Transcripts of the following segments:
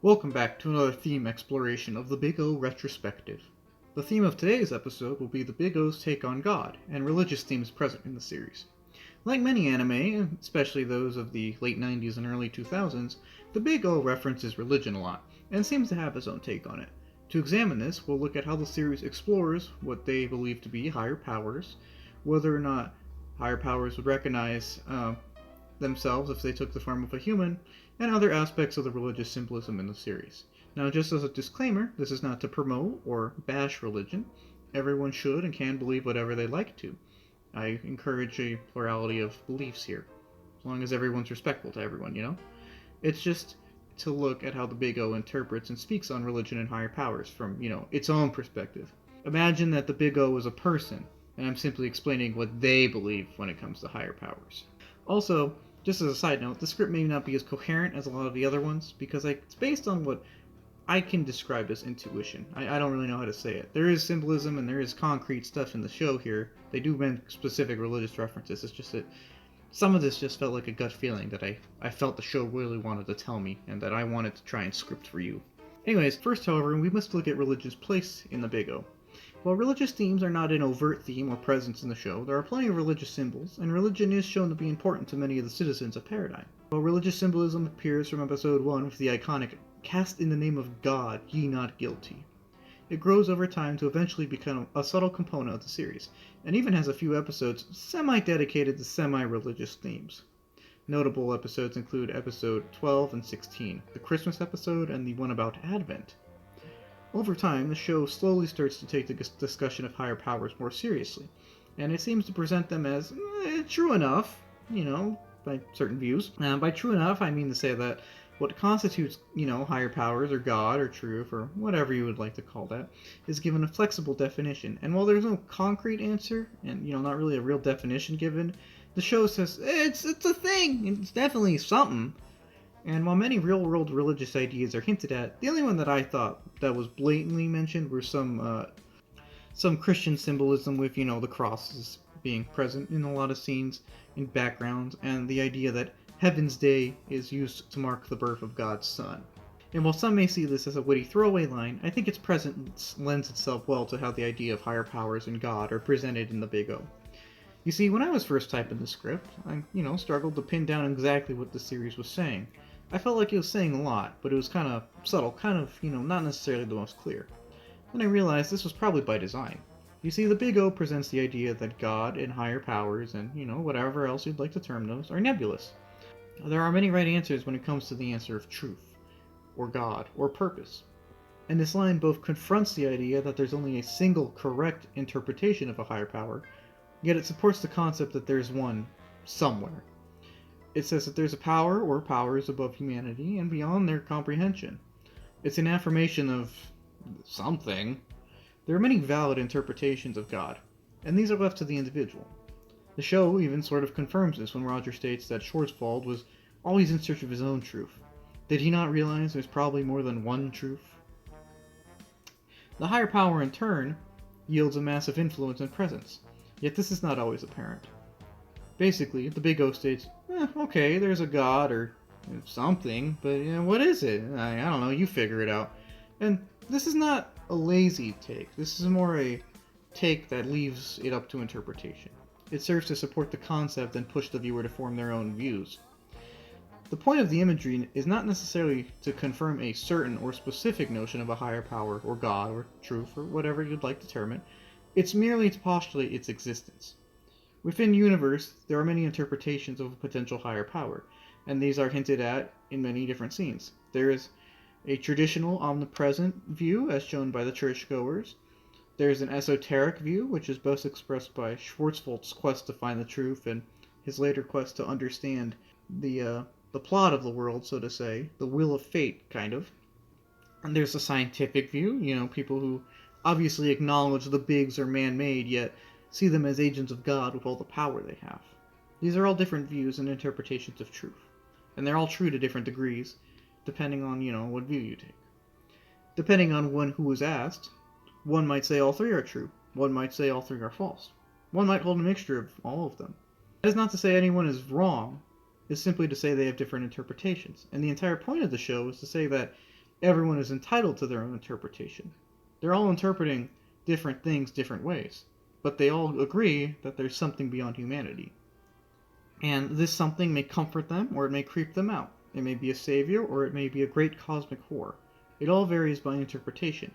Welcome back to another theme exploration of the Big O Retrospective. The theme of today's episode will be the Big O's take on God and religious themes present in the series. Like many anime, especially those of the late 90s and early 2000s, the Big O references religion a lot and seems to have his own take on it. To examine this, we'll look at how the series explores what they believe to be higher powers, whether or not higher powers would recognize themselves if they took the form of a human, and other aspects of the religious symbolism in the series. Now, just as a disclaimer, this is not to promote or bash religion. Everyone should and can believe whatever they like to. I encourage a plurality of beliefs here, as long as everyone's respectful to everyone, you know? It's just to look at how the Big O interprets and speaks on religion and higher powers from, its own perspective. Imagine that the Big O is a person, and I'm simply explaining what they believe when it comes to higher powers. Also, just as a side note, the script may not be as coherent as a lot of the other ones because it's based on what I can describe as intuition. I don't really know how to say it. There is symbolism and there is concrete stuff in the show here. They do make specific religious references. It's just that some of this just felt like a gut feeling that I felt the show really wanted to tell me and that I wanted to try and script for you. Anyways, first, however, we must look at religion's place in the Big O. While religious themes are not an overt theme or presence in the show, there are plenty of religious symbols, and religion is shown to be important to many of the citizens of Paradigm. While religious symbolism appears from episode 1 with the iconic "Cast in the name of God, ye not guilty," it grows over time to eventually become a subtle component of the series, and even has a few episodes semi-dedicated to semi-religious themes. Notable episodes include episode 12 and 16, the Christmas episode and the one about Advent. Over time, the show slowly starts to take the discussion of higher powers more seriously, and it seems to present them as true enough, by certain views. By true enough, I mean to say that what constitutes, higher powers or God or truth or whatever you would like to call that is given a flexible definition. And while there's no concrete answer and, not really a real definition given, the show says it's a thing. It's definitely something. And while many real-world religious ideas are hinted at, the only one that I thought that was blatantly mentioned were some Christian symbolism with, the crosses being present in a lot of scenes, in backgrounds, and the idea that Heaven's Day is used to mark the birth of God's Son. And while some may see this as a witty throwaway line, I think its presence lends itself well to how the idea of higher powers and God are presented in the Big O. You see, when I was first typing the script, I, struggled to pin down exactly what the series was saying. I felt like it was saying a lot, but it was kind of subtle, kind of, not necessarily the most clear. Then I realized this was probably by design. You see, the Big O presents the idea that God and higher powers, and, whatever else you'd like to term those, are nebulous. There are many right answers when it comes to the answer of truth, or God, or purpose. And this line both confronts the idea that there's only a single correct interpretation of a higher power, yet it supports the concept that there's one somewhere. It says that there's a power or powers above humanity and beyond their comprehension. It's an affirmation of something. There are many valid interpretations of God, and these are left to the individual. The show even sort of confirms this when Roger states that Schwarzwald was always in search of his own truth. Did he not realize there's probably more than one truth? The higher power, in turn, yields a massive influence and presence, yet this is not always apparent. Basically, the Big O states, okay, there's a god or something, but what is it? I don't know, you figure it out. And this is not a lazy take. This is more a take that leaves it up to interpretation. It serves to support the concept and push the viewer to form their own views. The point of the imagery is not necessarily to confirm a certain or specific notion of a higher power or god or truth or whatever you'd like to term it. It's merely to postulate its existence. Within universe, there are many interpretations of a potential higher power, and these are hinted at in many different scenes. There is a traditional omnipresent view, as shown by the churchgoers. There is an esoteric view, which is best expressed by Schwarzwald's quest to find the truth and his later quest to understand the plot of the world, so to say, the will of fate, kind of. And there's a scientific view, people who obviously acknowledge the bigs are man-made, yet see them as agents of God with all the power they have. These are all different views and interpretations of truth, and they're all true to different degrees, depending on, what view you take. Depending on who is asked, one might say all three are true, one might say all three are false. One might hold a mixture of all of them. That is not to say anyone is wrong, it's simply to say they have different interpretations, and the entire point of the show is to say that everyone is entitled to their own interpretation. They're all interpreting different things different ways, but they all agree that there's something beyond humanity. And this something may comfort them, or it may creep them out. It may be a savior, or it may be a great cosmic horror. It all varies by interpretation.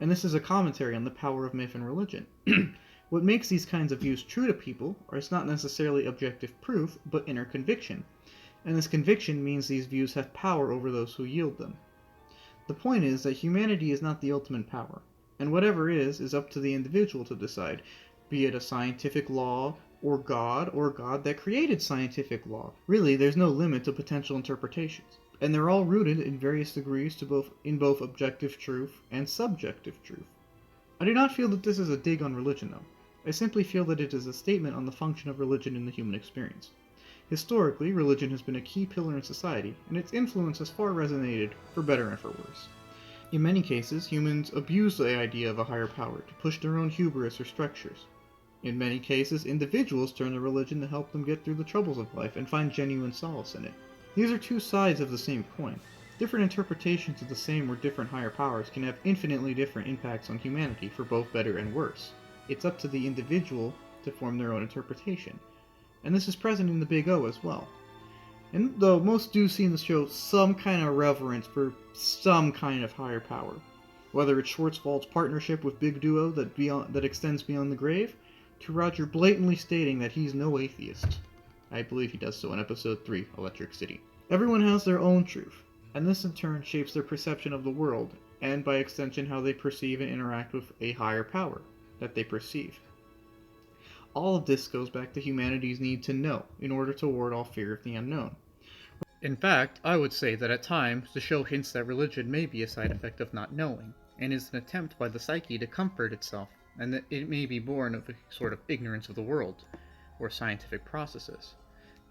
And this is a commentary on the power of myth and religion. What makes these kinds of views true to people is not necessarily objective proof, but inner conviction. And this conviction means these views have power over those who yield them. The point is that humanity is not the ultimate power, and whatever is up to the individual to decide, be it a scientific law, or God that created scientific law. Really, there's no limit to potential interpretations, and they're all rooted in various degrees in both objective truth and subjective truth. I do not feel that this is a dig on religion, though. I simply feel that it is a statement on the function of religion in the human experience. Historically, religion has been a key pillar in society, and its influence has far resonated, for better and for worse. In many cases, humans abuse the idea of a higher power to push their own hubris or structures. In many cases, individuals turn to religion to help them get through the troubles of life and find genuine solace in it. These are two sides of the same coin. Different interpretations of the same or different higher powers can have infinitely different impacts on humanity for both better and worse. It's up to the individual to form their own interpretation. And this is present in the Big O as well. And though most do see in the show some kind of reverence for some kind of higher power, whether it's Schwarzwald's partnership with Big Duo that extends beyond the grave, to Roger blatantly stating that he's no atheist. I believe he does so in Episode 3, Electric City. Everyone has their own truth, and this in turn shapes their perception of the world, and by extension how they perceive and interact with a higher power that they perceive. All of this goes back to humanity's need to know in order to ward off fear of the unknown. In fact, I would say that at times the show hints that religion may be a side effect of not knowing, and is an attempt by the psyche to comfort itself, and that it may be born of a sort of ignorance of the world, or scientific processes.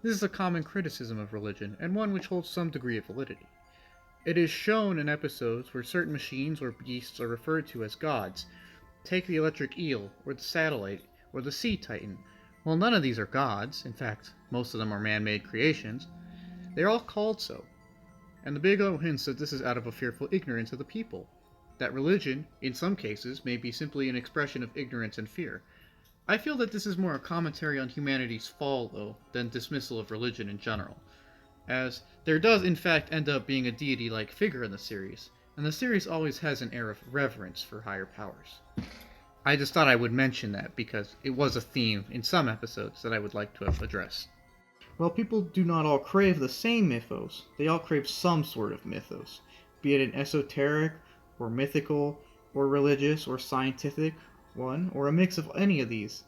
This is a common criticism of religion, and one which holds some degree of validity. It is shown in episodes where certain machines or beasts are referred to as gods. Take the electric eel, or the satellite, or the sea titan. While none of these are gods, in fact, most of them are man-made creations, they are all called so. And the Big O hints that this is out of a fearful ignorance of the people. That religion, in some cases, may be simply an expression of ignorance and fear. I feel that this is more a commentary on humanity's fall, though, than dismissal of religion in general, as there does in fact end up being a deity-like figure in the series, and the series always has an air of reverence for higher powers. I just thought I would mention that because it was a theme in some episodes that I would like to have addressed. While people do not all crave the same mythos, they all crave some sort of mythos, be it an esoteric, or mythical, or religious, or scientific one, or a mix of any of these.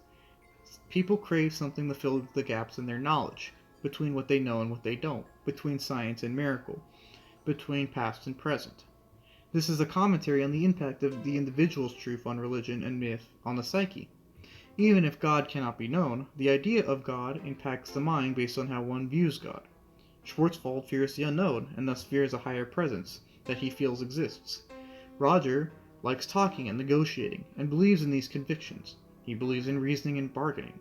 People crave something to fill the gaps in their knowledge, between what they know and what they don't, between science and miracle, between past and present. This is a commentary on the impact of the individual's truth on religion and myth on the psyche. Even if God cannot be known, the idea of God impacts the mind based on how one views God. Schwarzwald fears the unknown, and thus fears a higher presence that he feels exists. Roger likes talking and negotiating, and believes in these convictions. He believes in reasoning and bargaining.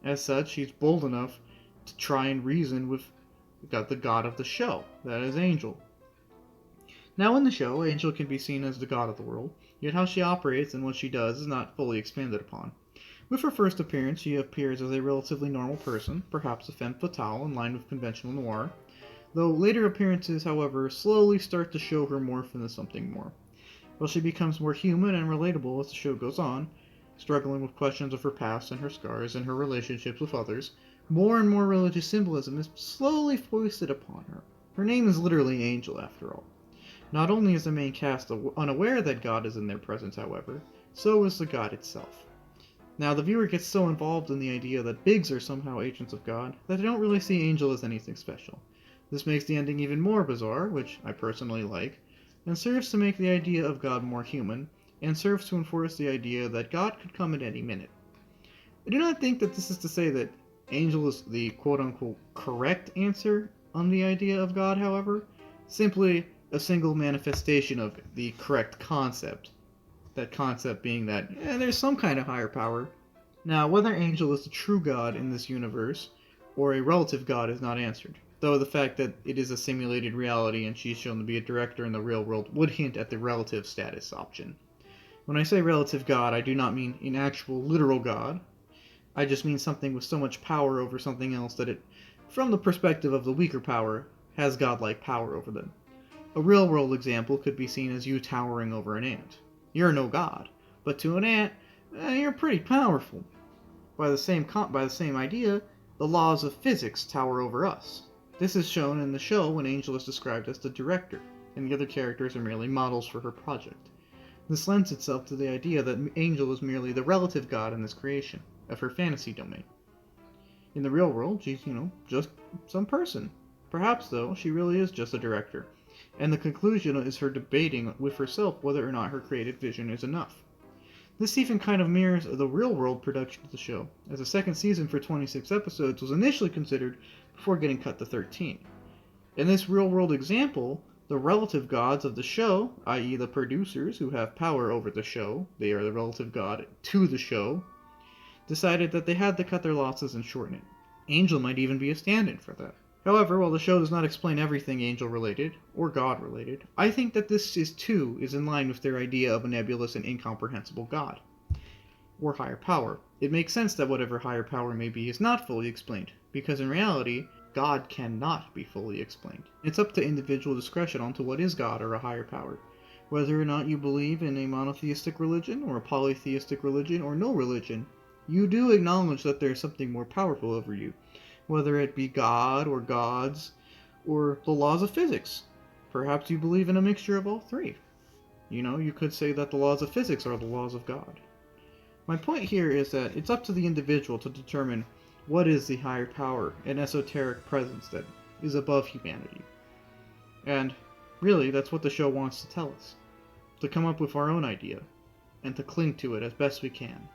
As such, he's bold enough to try and reason with the god of the show, that is Angel. Now in the show, Angel can be seen as the god of the world, yet how she operates and what she does is not fully expanded upon. With her first appearance, she appears as a relatively normal person, perhaps a femme fatale in line with conventional noir, though later appearances, however, slowly start to show her morph into something more. While she becomes more human and relatable as the show goes on, struggling with questions of her past and her scars and her relationships with others, more and more religious symbolism is slowly foisted upon her. Her name is literally Angel, after all. Not only is the main cast unaware that God is in their presence, however, so is the God itself. Now, the viewer gets so involved in the idea that Bigs are somehow agents of God that they don't really see Angel as anything special. This makes the ending even more bizarre, which I personally like, and serves to make the idea of God more human, and serves to enforce the idea that God could come at any minute. I do not think that this is to say that Angel is the quote-unquote correct answer on the idea of God, however, simply a single manifestation of the correct concept. That concept being that there's some kind of higher power. Now, whether Angel is the true God in this universe, or a relative God is not answered, though the fact that it is a simulated reality and she's shown to be a director in the real world would hint at the relative status option. When I say relative god, I do not mean an actual literal god. I just mean something with so much power over something else that it, from the perspective of the weaker power, has godlike power over them. A real-world example could be seen as you towering over an ant. You're no god, but to an ant, you're pretty powerful. By the same idea, the laws of physics tower over us. This is shown in the show when Angel is described as the director, and the other characters are merely models for her project. This lends itself to the idea that Angel is merely the relative god in this creation, of her fantasy domain. In the real world, she's, just some person. Perhaps, though, she really is just a director, and the conclusion is her debating with herself whether or not her creative vision is enough. This even kind of mirrors the real-world production of the show, as a second season for 26 episodes was initially considered before getting cut to 13. In this real-world example, the relative gods of the show, i.e. the producers who have power over the show, they are the relative god to the show, decided that they had to cut their losses and shorten it. Angel might even be a stand-in for that. However, while the show does not explain everything Angel-related, or God-related, I think that this is in line with their idea of a nebulous and incomprehensible God, or higher power. It makes sense that whatever higher power may be is not fully explained, because in reality, God cannot be fully explained. It's up to individual discretion onto what is God or a higher power. Whether or not you believe in a monotheistic religion, or a polytheistic religion, or no religion, you do acknowledge that there is something more powerful over you, whether it be God or gods or the laws of physics. Perhaps you believe in a mixture of all three. You could say that the laws of physics are the laws of God. My point here is that it's up to the individual to determine what is the higher power and esoteric presence that is above humanity. And really, that's what the show wants to tell us. To come up with our own idea, and to cling to it as best we can.